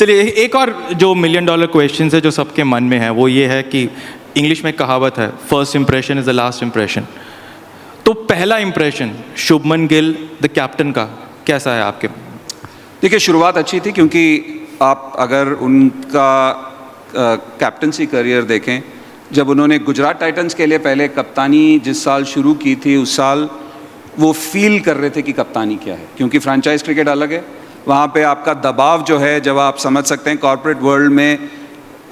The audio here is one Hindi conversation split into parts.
चलिए एक और जो मिलियन डॉलर क्वेश्चन है जो सबके मन में है वो ये है कि इंग्लिश में कहावत है, first impression is the last impression. तो पहला impression Shubman Gill the captain का कैसा है आपके? देखिए, शुरुआत अच्छी थी क्योंकि आप अगर उनका कैप्टनसी करियर देखें, जब उन्होंने गुजरात टाइटंस के लिए पहले कप्तानी जिस साल शुरू की थी, उस साल वो फील कर रहे थे कि कप्तानी क्या है, क्योंकि फ्रेंचाइज क्रिकेट अलग है। वहाँ पे आपका दबाव जो है, जब आप समझ सकते हैं कॉर्पोरेट वर्ल्ड में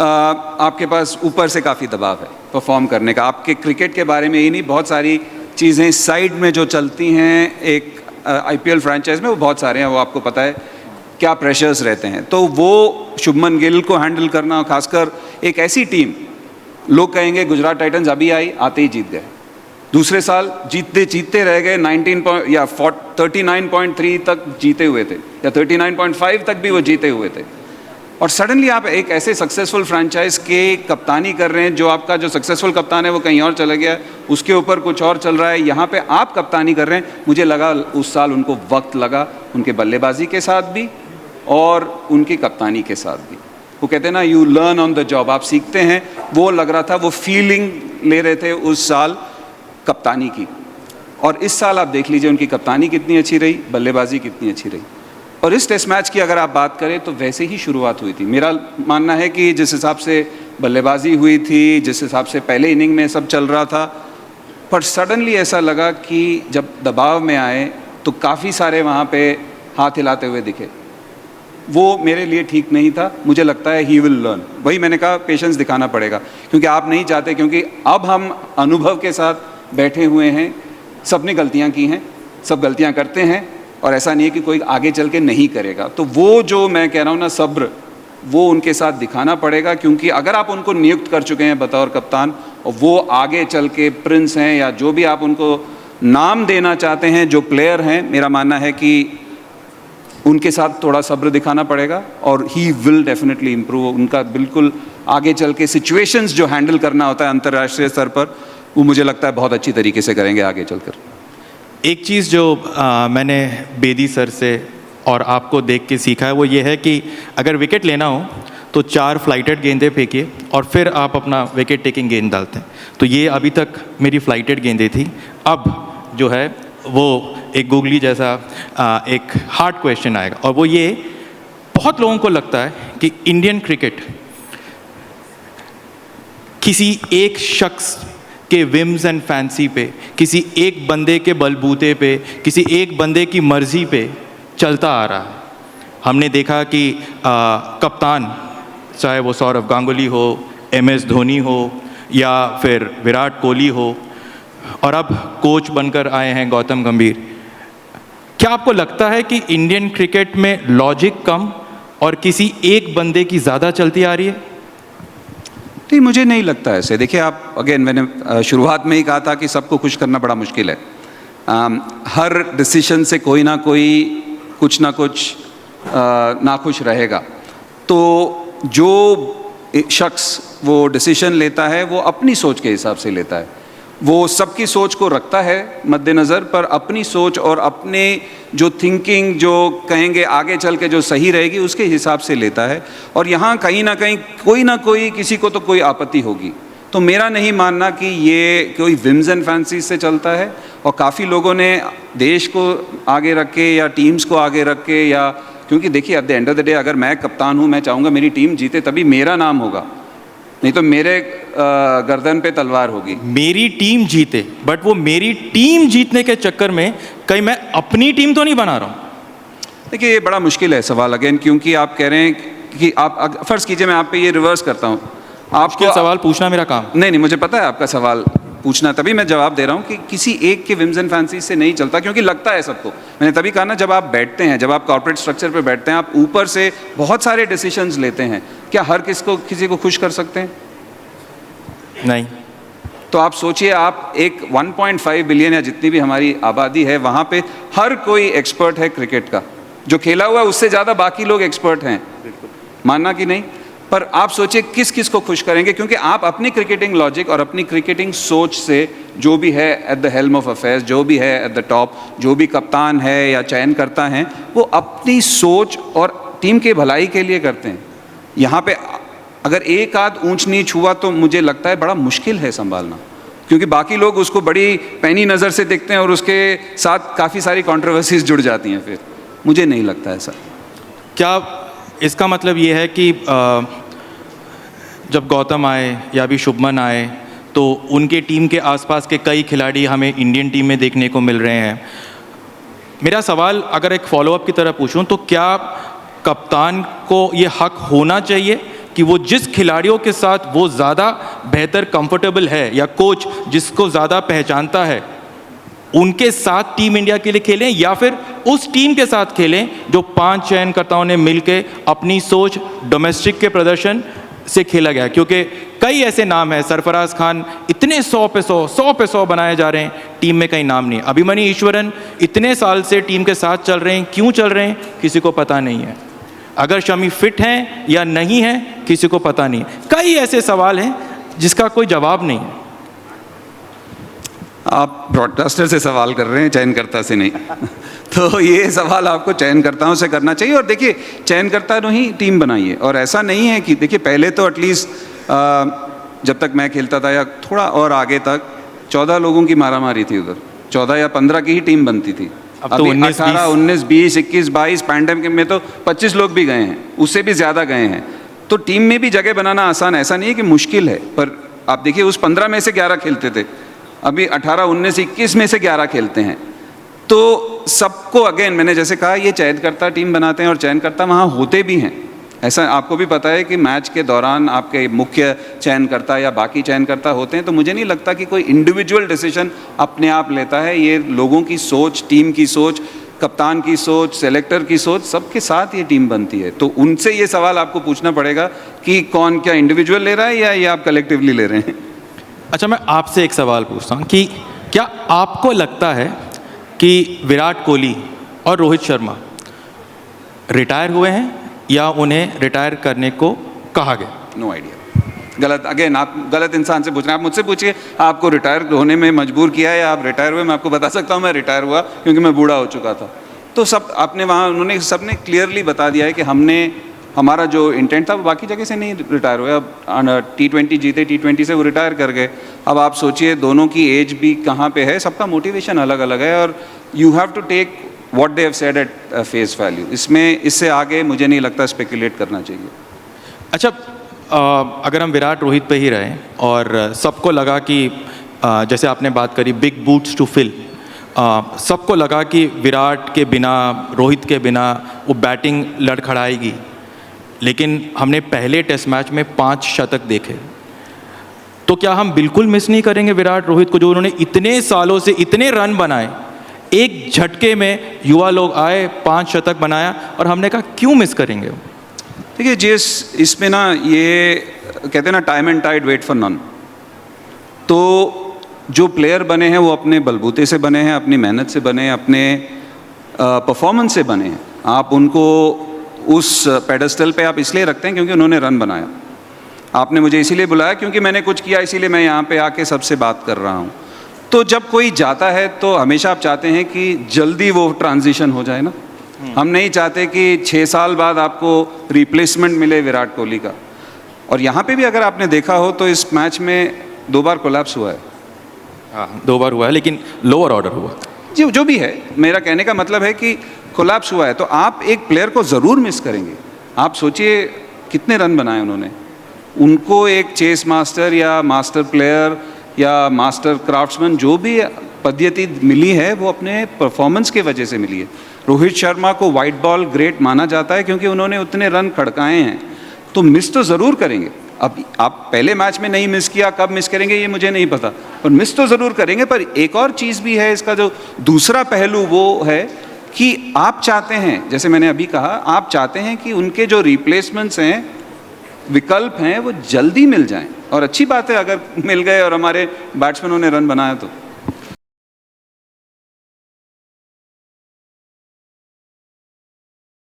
आपके पास ऊपर से काफ़ी दबाव है परफॉर्म करने का। आपके क्रिकेट के बारे में ही नहीं, बहुत सारी चीज़ें साइड में जो चलती हैं एक IPL फ्रेंचाइज में, वो बहुत सारे हैं, वो आपको पता है क्या प्रेशर्स रहते हैं। तो वो शुभमन गिल को हैंडल करना, खासकर एक ऐसी टीम, लोग कहेंगे गुजरात टाइटंस अभी आई, आते ही जीत गए, दूसरे साल जीतते रह गए, 39.3 तक जीते हुए थे, या 39.5 तक भी वो जीते हुए थे। और सडनली आप एक ऐसे सक्सेसफुल फ्रेंचाइज के कप्तानी कर रहे हैं, जो आपका जो सक्सेसफुल कप्तान है वो कहीं और चला गया, उसके ऊपर कुछ और चल रहा है, यहाँ पे आप कप्तानी कर रहे हैं। मुझे लगा उस साल उनको वक्त लगा, उनके बल्लेबाजी के साथ भी और उनकी कप्तानी के साथ भी। वो कहते हैं ना, you learn on the job, आप सीखते हैं। वो लग रहा था, वो फीलिंग ले रहे थे उस साल कप्तानी की। और इस साल आप देख लीजिए उनकी कप्तानी कितनी अच्छी रही, बल्लेबाजी कितनी अच्छी रही। और इस टेस्ट मैच की अगर आप बात करें तो वैसे ही शुरुआत हुई थी। मेरा मानना है कि जिस हिसाब से बल्लेबाजी हुई थी, जिस हिसाब से पहले इनिंग में सब चल रहा था, पर सडनली ऐसा लगा कि जब दबाव में आए तो काफ़ी सारे वहाँ पे हाथ हिलाते हुए दिखे। वो मेरे लिए ठीक नहीं था। मुझे लगता है ही विल लर्न। वही मैंने कहा, पेशेंस दिखाना पड़ेगा, क्योंकि आप नहीं चाहते, क्योंकि अब हम अनुभव के साथ बैठे हुए हैं, सबने गलतियाँ की हैं, सब गलतियाँ करते हैं, और ऐसा नहीं है कि कोई आगे चल के नहीं करेगा। तो वो जो मैं कह रहा हूँ ना, सब्र, वो उनके साथ दिखाना पड़ेगा, क्योंकि अगर आप उनको नियुक्त कर चुके हैं बतौर कप्तान, और वो आगे चल के प्रिंस हैं या जो भी आप उनको नाम देना चाहते हैं, जो प्लेयर हैं, मेरा मानना है कि उनके साथ थोड़ा सब्र दिखाना पड़ेगा, और ही विल डेफिनेटली इम्प्रूव। उनका बिल्कुल आगे चल के सिचुएशंस जो हैंडल करना होता है अंतर्राष्ट्रीय स्तर पर, वो मुझे लगता है बहुत अच्छी तरीके से करेंगे आगे चलकर। एक चीज़ जो मैंने बेदी सर से और आपको देख के सीखा है वो ये है कि अगर विकेट लेना हो तो 4 फ्लाइटेड गेंदें फेंकिए और फिर आप अपना विकेट टेकिंग गेंद डालते हैं। तो ये अभी तक मेरी फ्लाइटेड गेंदें थी। अब जो है वो एक गूगली जैसा एक हार्ड क्वेश्चन आएगा, और वो ये, बहुत लोगों को लगता है कि इंडियन क्रिकेट किसी एक शख्स के विम्स एंड फैंसी पे, किसी एक बंदे के बलबूते पे, किसी एक बंदे की मर्जी पे चलता आ रहा है। हमने देखा कि कप्तान, चाहे वो सौरव गांगुली हो, MS धोनी हो या फिर विराट कोहली हो, और अब कोच बनकर आए हैं गौतम गंभीर। क्या आपको लगता है कि इंडियन क्रिकेट में लॉजिक कम और किसी एक बंदे की ज़्यादा चलती आ रही है? नहीं, मुझे नहीं लगता ऐसे। देखिए, आप अगेन, मैंने शुरुआत में ही कहा था कि सबको खुश करना बड़ा मुश्किल है। हर डिसीजन से कोई ना कोई कुछ ना कुछ नाखुश रहेगा। तो जो शख्स वो डिसीजन लेता है वो अपनी सोच के हिसाब से लेता है। वो सबकी सोच को रखता है मद्देनज़र, पर अपनी सोच और अपने जो थिंकिंग, जो कहेंगे आगे चल के जो सही रहेगी, उसके हिसाब से लेता है। और यहाँ कहीं ना कहीं कोई ना कोई, किसी को तो कोई आपत्ति होगी। तो मेरा नहीं मानना कि ये कोई विम्स एंड फैंसी से चलता है। और काफ़ी लोगों ने देश को आगे रख के या टीम्स को आगे रख के, या क्योंकि देखिए at the end of the day, अगर मैं कप्तान हूँ, मैं चाहूँगा मेरी टीम जीते, तभी मेरा नाम होगा, नहीं तो मेरे गर्दन पे तलवार होगी। मेरी टीम जीते, बट वो मेरी टीम जीतने के चक्कर में कहीं मैं अपनी टीम तो नहीं बना रहा हूँ। देखिए, ये बड़ा मुश्किल है सवाल अगेन, क्योंकि आप कह रहे हैं कि आप फर्ज कीजिए, मैं आप पे ये रिवर्स करता हूँ। आपको सवाल पूछना मेरा काम नहीं, मुझे पता है आपका सवाल पूछना, तभी मैं जवाब दे रहा हूँ कि किसी एक के विम्स एंड फैंसी से नहीं चलता, क्योंकि लगता है सबको। मैंने तभी कहा ना, जब आप बैठते हैं, जब आप कॉर्पोरेट स्ट्रक्चर पे बैठते हैं, आप ऊपर से बहुत सारे डिसीजंस लेते हैं। क्या हर किसी को खुश कर सकते हैं? नहीं। तो आप सोचिए, आप एक 1.5 बिलियन या जितनी भी हमारी आबादी है, वहाँ पे हर कोई एक्सपर्ट है क्रिकेट का। जो खेला हुआ है उससे ज़्यादा बाकी लोग एक्सपर्ट हैं, मानना कि नहीं? पर आप सोचिए किस किस को खुश करेंगे, क्योंकि आप अपनी क्रिकेटिंग लॉजिक और अपनी क्रिकेटिंग सोच से, जो भी है at the helm of affairs, जो भी है एट द टॉप, जो भी कप्तान है या चयन करता है, वो अपनी सोच और टीम के भलाई के लिए करते हैं। यहाँ पे अगर एक आध ऊंच नीच हुआ तो मुझे लगता है बड़ा मुश्किल है संभालना, क्योंकि बाकी लोग उसको बड़ी पैनी नज़र से देखते हैं और उसके साथ काफ़ी सारी कंट्रोवर्सीज जुड़ जाती हैं। फिर मुझे नहीं लगता ऐसा। क्या इसका मतलब ये है कि जब गौतम आए या अभी शुभमन आए तो उनके टीम के आसपास के कई खिलाड़ी हमें इंडियन टीम में देखने को मिल रहे हैं? मेरा सवाल अगर एक फॉलोअप की तरह पूछूं तो क्या कप्तान को ये हक होना चाहिए कि वो जिस खिलाड़ियों के साथ वो ज़्यादा बेहतर कंफर्टेबल है या कोच जिसको ज़्यादा पहचानता है उनके साथ टीम इंडिया के लिए खेलें, या फिर उस टीम के साथ खेलें जो 5 चयनकर्ताओं ने मिलकर अपनी सोच डोमेस्टिक के प्रदर्शन से खेला गया? क्योंकि कई ऐसे नाम हैं, सरफराज खान इतने 100 पे 100 बनाए जा रहे हैं, टीम में कहीं नाम नहीं है। अभिमन्यु ईश्वरन इतने साल से टीम के साथ चल रहे हैं, क्यों चल रहे हैं किसी को पता नहीं है। अगर शमी फिट हैं या नहीं है किसी को पता नहीं है। कई ऐसे सवाल हैं जिसका कोई जवाब नहीं है। आप ब्रॉडकास्टर से सवाल कर रहे हैं, चयनकर्ता से नहीं। तो ये सवाल आपको चयनकर्ताओं से करना चाहिए। और देखिए, चयनकर्ता ने ही टीम बनाई है, और ऐसा नहीं है कि देखिए पहले तो एटलीस्ट जब तक मैं खेलता था या थोड़ा और आगे तक 14 लोगों की मारामारी थी उधर, 14 या 15 की ही टीम बनती थी। अब तो 18, 19, 20, 21, 22 पैंडेमिक में तो 25 लोग भी गए हैं, उससे भी ज़्यादा गए हैं। तो टीम में भी जगह बनाना आसान है, ऐसा नहीं है कि मुश्किल है। पर आप देखिए उस 15 में से 11 खेलते थे, अभी 18, 19, 21 में से 11 खेलते हैं। तो सबको अगेन मैंने जैसे कहा, ये चयनकर्ता टीम बनाते हैं और चयनकर्ता वहाँ होते भी हैं। ऐसा आपको भी पता है कि मैच के दौरान आपके मुख्य चयनकर्ता या बाकी चयनकर्ता होते हैं। तो मुझे नहीं लगता कि कोई इंडिविजुअल डिसीजन अपने आप लेता है। ये लोगों की सोच, टीम की सोच, कप्तान की सोच, सेलेक्टर की सोच, सबके साथ ये टीम बनती है। तो उनसे ये सवाल आपको पूछना पड़ेगा कि कौन क्या इंडिविजुअल ले रहा है या ये आप कलेक्टिवली ले रहे हैं। अच्छा, मैं आपसे एक सवाल पूछता हूँ कि क्या आपको लगता है कि विराट कोहली और रोहित शर्मा रिटायर हुए हैं या उन्हें रिटायर करने को कहा गया? No idea. गलत, अगेन आप गलत इंसान से पूछ रहे हैं। आप मुझसे पूछिए आपको रिटायर होने में मजबूर किया है या आप रिटायर हुए। मैं आपको बता सकता हूँ मैं रिटायर हुआ क्योंकि मैं बूढ़ा हो चुका था। तो सब आपने वहाँ उन्होंने सबने क्लियरली बता दिया है कि हमारा जो इंटेंट था वो बाकी जगह से नहीं रिटायर हुआ। अब T20 जीते, T20 से वो रिटायर कर गए। अब आप सोचिए दोनों की एज भी कहाँ पे है, सबका मोटिवेशन अलग अलग है, और you have to take what they have said at face value. इससे आगे मुझे नहीं लगता स्पेकुलेट करना चाहिए। अच्छा, अगर हम विराट रोहित पे ही रहें और सबको लगा कि जैसे आपने बात करी बिग बूट्स टू फिल, सबको लगा कि विराट के बिना, रोहित के बिना वो बैटिंग लड़खड़ाएगी, लेकिन हमने पहले टेस्ट मैच में 5 शतक देखे। तो क्या हम बिल्कुल मिस नहीं करेंगे विराट रोहित को, जो उन्होंने इतने सालों से इतने रन बनाए, एक झटके में युवा लोग आए 5 शतक बनाया, और हमने कहा क्यों मिस करेंगे? देखिए जिस इसमें ना ये कहते हैं ना time and tide wait for none. तो जो प्लेयर बने हैं वो अपने बलबूते से बने हैं, अपनी मेहनत से बने हैं, अपने परफॉर्मेंस से बने हैं। आप उनको उस पेडेस्टल पे आप इसलिए रखते हैं क्योंकि उन्होंने रन बनाया। आपने मुझे इसीलिए बुलाया क्योंकि मैंने कुछ किया, इसीलिए मैं यहाँ पे आके सबसे बात कर रहा हूँ। तो जब कोई जाता है तो हमेशा आप चाहते हैं कि जल्दी वो ट्रांजिशन हो जाए ना। हम नहीं चाहते कि 6 साल बाद आपको रिप्लेसमेंट मिले विराट कोहली का। और यहाँ पे भी अगर आपने देखा हो तो इस मैच में 2 बार कोलैप्स हुआ है। हाँ, 2 बार हुआ है, लेकिन लोअर ऑर्डर हुआ। जी, जो भी है, मेरा कहने का मतलब है कि कोलैप्स हुआ है तो आप एक प्लेयर को ज़रूर मिस करेंगे। आप सोचिए कितने रन बनाए उन्होंने। उनको एक चेस मास्टर या मास्टर प्लेयर या मास्टर क्राफ्ट्समैन जो भी पद्धति मिली है वो अपने परफॉर्मेंस के वजह से मिली है। रोहित शर्मा को वाइट बॉल ग्रेट माना जाता है क्योंकि उन्होंने उतने रन खड़काए हैं। तो मिस तो ज़रूर करेंगे। अब आप पहले मैच में नहीं मिस किया, कब मिस करेंगे ये मुझे नहीं पता, पर मिस तो ज़रूर करेंगे। पर एक और चीज़ भी है इसका, जो दूसरा पहलू वो है कि आप चाहते हैं, जैसे मैंने अभी कहा, आप चाहते हैं कि उनके जो रिप्लेसमेंट्स हैं, विकल्प हैं, वो जल्दी मिल जाएं। और अच्छी बात है अगर मिल गए और हमारे बैट्समैनों ने रन बनाया तो।